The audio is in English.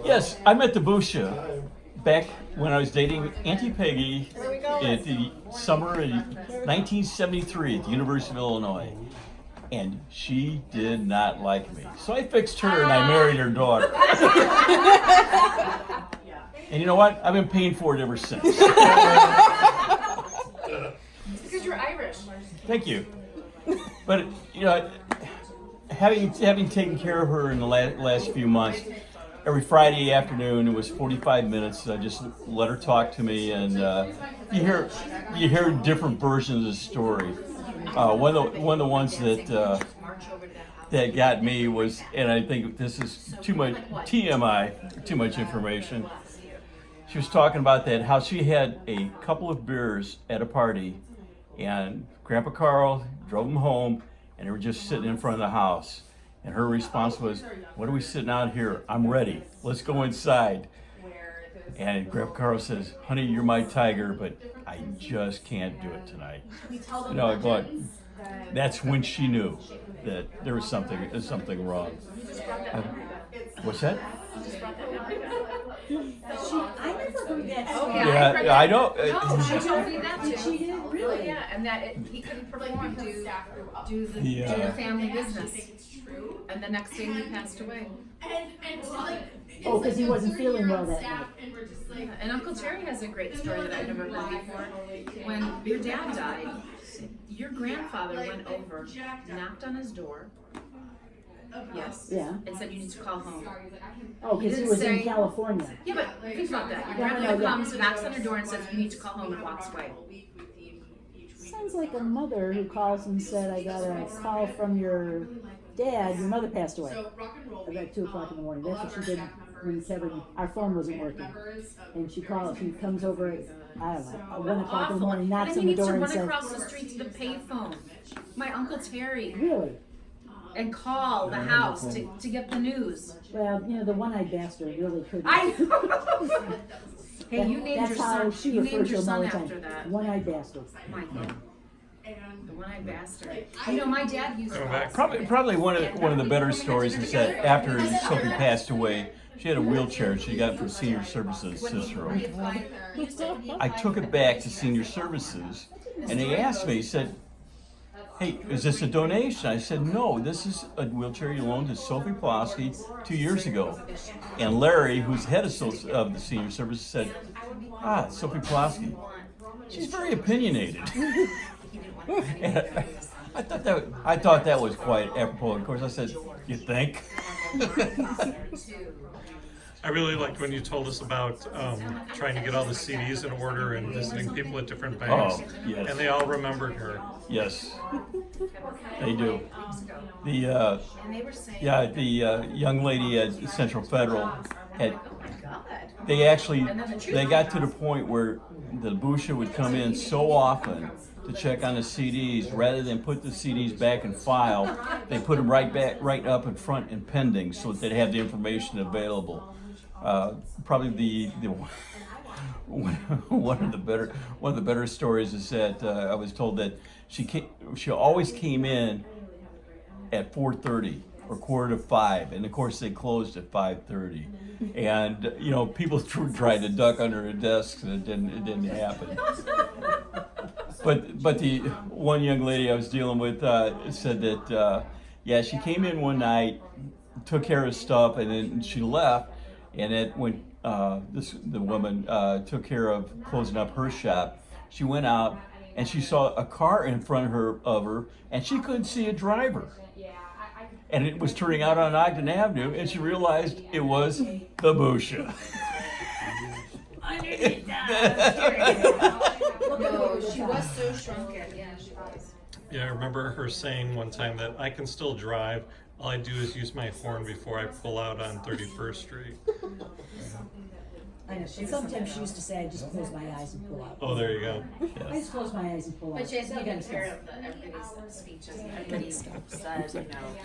Yes, I met the Busha back when I was dating Auntie Peggy at the summer in 1973 at the University of Illinois. And she did not like me. So I fixed her and I married her daughter. And you know what? I've been paying for it ever since. It's because you're Irish. Thank you. But, you know, having taken care of her in the last few months, every Friday afternoon, it was 45 minutes. I just let her talk to me, and you hear different versions of the story. One of the ones that got me was, and I think this is too much TMI, too much information. She was talking about that, how she had a couple of beers at a party, and Grandpa Carl drove them home, and they were just sitting in front of the house. And her response was, "What are we sitting out here? I'm ready. Let's go inside." And Grandpa Carl says, "Honey, you're my tiger, but I just can't do it tonight." You know, but that's when she knew that there was something wrong. What's that? I never heard that story. Yeah, I know. No, she told me that too. She did? Really? Yeah, and that he couldn't perform, do the family business. And the next day he passed away. Oh, because he wasn't feeling well that night. Yeah, and Uncle Terry has a great story that I've never heard before. When your dad died, your grandfather went over, knocked on his door. Yes. Yeah. And said you need to call home. Oh, because he was in California. Yeah, but think about that. Your grandfather comes, knocks on your door, and says you need to call home, and walks away. Sounds like a mother who calls and said, "I got a call from your dad. Your mother passed away." About 2 o'clock in the morning. That's what she did when Kevin, our phone wasn't working, and she called. She comes over at, I don't know, 1 o'clock in the morning, knocks on the door and says, "And he needs to run says, across the street to the payphone." My Uncle Terry. "Really?" And call the house to get the news. Well, you know, the one-eyed bastard really couldn't. I know. Hey, you named That's your son. how she You referred named to your him all son the after time. that. One-eyed bastard. My God. The one-eyed bastard. You know, my dad used to. Probably one of the better stories is that after Sophie passed away, she had a wheelchair she got from Senior Services in Cicero. I took it back to Senior Services, and they asked me, he said, "Hey, is this a donation?" I said, "No, this is a wheelchair you loaned to Sophie Plosky 2 years ago." And Larry, who's head of the Senior Services, said, "Sophie Plosky, she's very opinionated." And I thought that was quite apropos. Of course, I said, "You think?" I really liked when you told us about trying to get all the CDs in order and visiting people at different banks. Oh, yes. And they all remembered her. Yes, they do. The And they were saying. young lady at Central Federal had. They got to the point where the Busha would come in so often to check on the CDs, rather than put the CDs back in file, they put them right up in front and pending, so that they'd have the information available. Probably the one of the better stories is that I was told that she always came in at 4:30 or 4:45, and of course they closed at 5:30. And you know, people tried to duck under her desks, and it didn't happen. But the one young lady I was dealing with said that she came in one night, took care of stuff, and then she left. And when the woman took care of closing up her shop, she went out and she saw a car in front of her, and she couldn't see a driver. And it was turning out on Ogden Avenue, and she realized it was the Busha. No, she was so shrunken. Yeah, she was. Yeah, I remember her saying one time that I can still drive. All I do is use my horn before I pull out on 31st Street. I know. And sometimes she used to say, "I just close my eyes and pull out." Oh, there you go. I just close my eyes and pull out. But she has taken care of everybody's speeches and everybody says, you know.